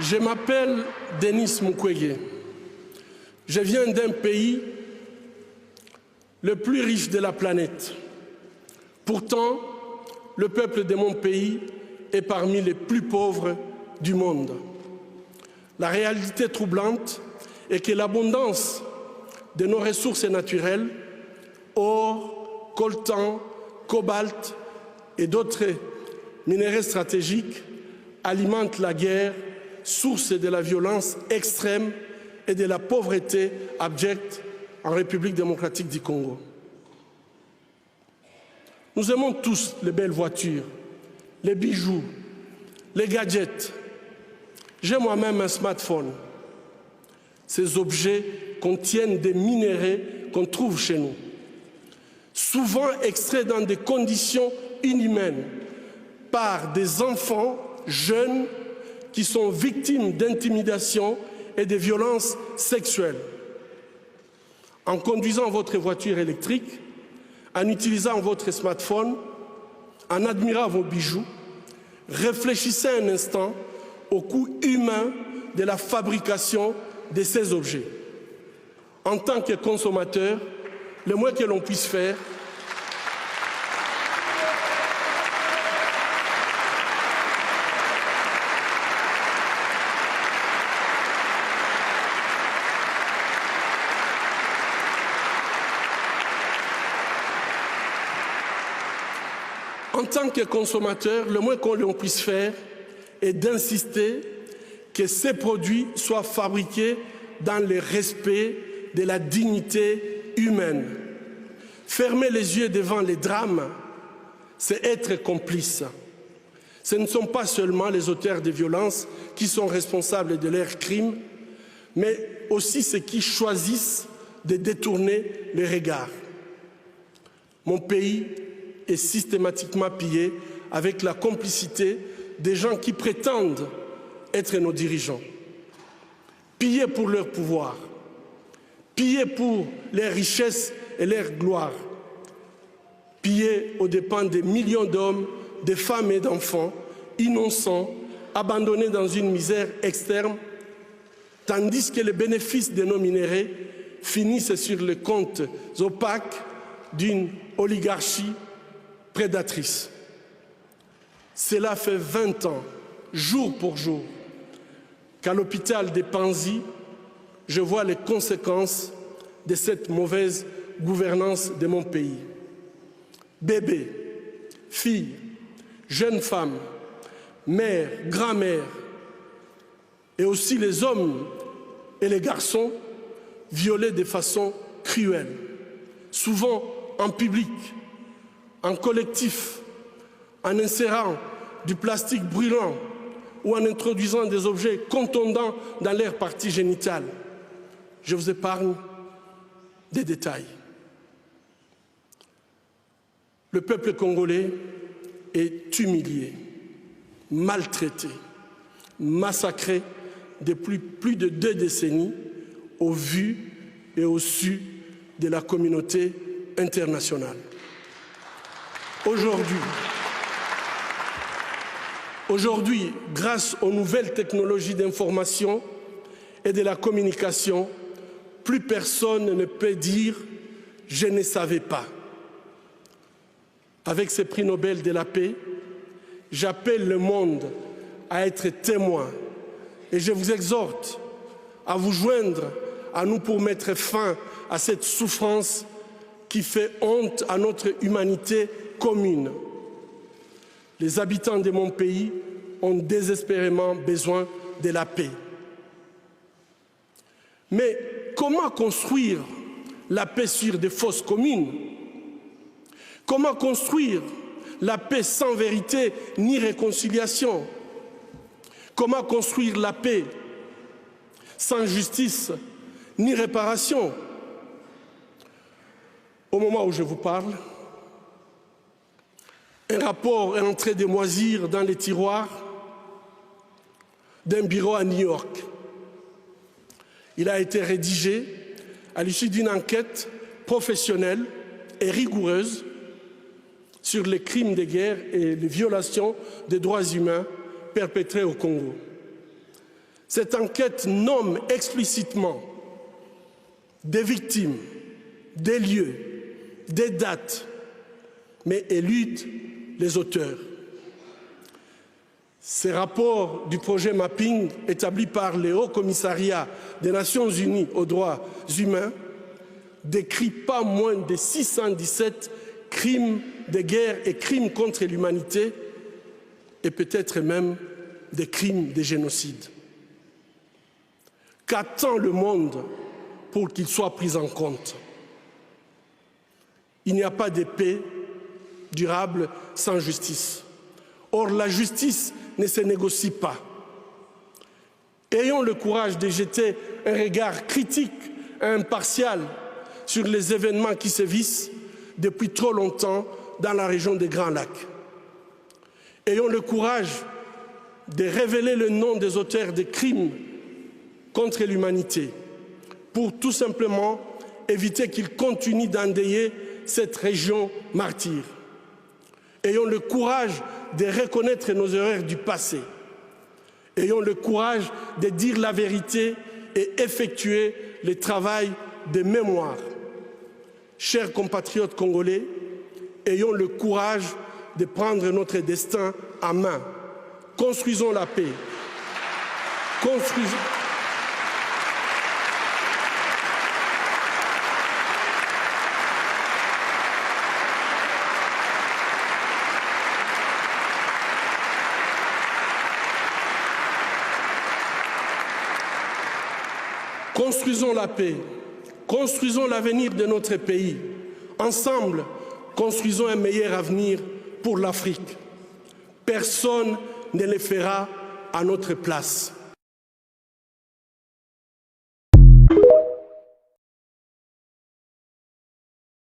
Je m'appelle Denis Mukwege. Je viens d'un pays le plus riche de la planète. Pourtant, le peuple de mon pays est parmi les plus pauvres du monde. La réalité troublante est que l'abondance de nos ressources naturelles, or, coltan, cobalt et d'autres minéraux stratégiques, alimente la guerre, source de la violence extrême et de la pauvreté abjecte en République démocratique du Congo. Nous aimons tous les belles voitures, les bijoux, les gadgets. J'ai moi-même un smartphone. Ces objets contiennent des minéraux qu'on trouve chez nous, souvent extraits dans des conditions inhumaines par des enfants jeunes qui sont victimes d'intimidation et de violences sexuelles. En conduisant votre voiture électrique, en utilisant votre smartphone, en admirant vos bijoux, réfléchissez un instant au coût humain de la fabrication de ces objets. En tant que consommateur, le moins que l'on puisse faire, est d'insister que ces produits soient fabriqués dans le respect de la dignité humaine. Fermer les yeux devant les drames, c'est être complice. Ce ne sont pas seulement les auteurs de violences qui sont responsables de leurs crimes, mais aussi ceux qui choisissent de détourner les regards. Mon pays est systématiquement pillé avec la complicité des gens qui prétendent être nos dirigeants. Pillés pour leur pouvoir, pillés pour leurs richesses et leur gloire, pillés aux dépens des millions d'hommes, de femmes et d'enfants innocents, abandonnés dans une misère externe, tandis que les bénéfices de nos minéraux finissent sur les comptes opaques d'une oligarchie prédatrice. Cela fait 20 ans, jour pour jour, qu'à l'hôpital de Panzi, je vois les conséquences de cette mauvaise gouvernance de mon pays. Bébés, filles, jeunes femmes, mères, grand-mères, et aussi les hommes et les garçons violés de façon cruelle, souvent en public, en collectif, en insérant du plastique brûlant ou en introduisant des objets contondants dans leurs parties génitales. Je vous épargne des détails. Le peuple congolais est humilié, maltraité, massacré depuis plus de 2 décennies au vu et au su de la communauté internationale. Aujourd'hui, grâce aux nouvelles technologies d'information et de la communication, plus personne ne peut dire « je ne savais pas ». Avec ce prix Nobel de la paix, j'appelle le monde à être témoin et je vous exhorte à vous joindre à nous pour mettre fin à cette souffrance qui fait honte à notre humanité commune. Les habitants de mon pays ont désespérément besoin de la paix. Mais comment construire la paix sur des fausses communes? Comment construire la paix sans vérité ni réconciliation? Comment construire la paix sans justice ni réparation? Au moment où je vous parle, un rapport est en train de moisir dans les tiroirs d'un bureau à New York. Il a été rédigé à l'issue d'une enquête professionnelle et rigoureuse sur les crimes de guerre et les violations des droits humains perpétrés au Congo. Cette enquête nomme explicitement des victimes, des lieux, des dates, mais élude les auteurs. Ces rapports du projet Mapping, établi par le Haut Commissariat des Nations Unies aux droits humains, décrit pas moins de 617 crimes de guerre et crimes contre l'humanité, et peut-être même des crimes de génocide. Qu'attend le monde pour qu'il soit pris en compte? Il n'y a pas de paix durable sans justice. Or, la justice ne se négocie pas. Ayons le courage de jeter un regard critique et impartial sur les événements qui sévissent depuis trop longtemps dans la région des Grands Lacs. Ayons le courage de révéler le nom des auteurs des crimes contre l'humanité pour tout simplement éviter qu'ils continuent d'endeuiller cette région martyre. Ayons le courage de reconnaître nos erreurs du passé. Ayons le courage de dire la vérité et effectuer le travail de mémoire. Chers compatriotes congolais, ayons le courage de prendre notre destin en main. Construisons la paix. Construisons la paix, construisons l'avenir de notre pays. Ensemble, construisons un meilleur avenir pour l'Afrique. Personne ne le fera à notre place.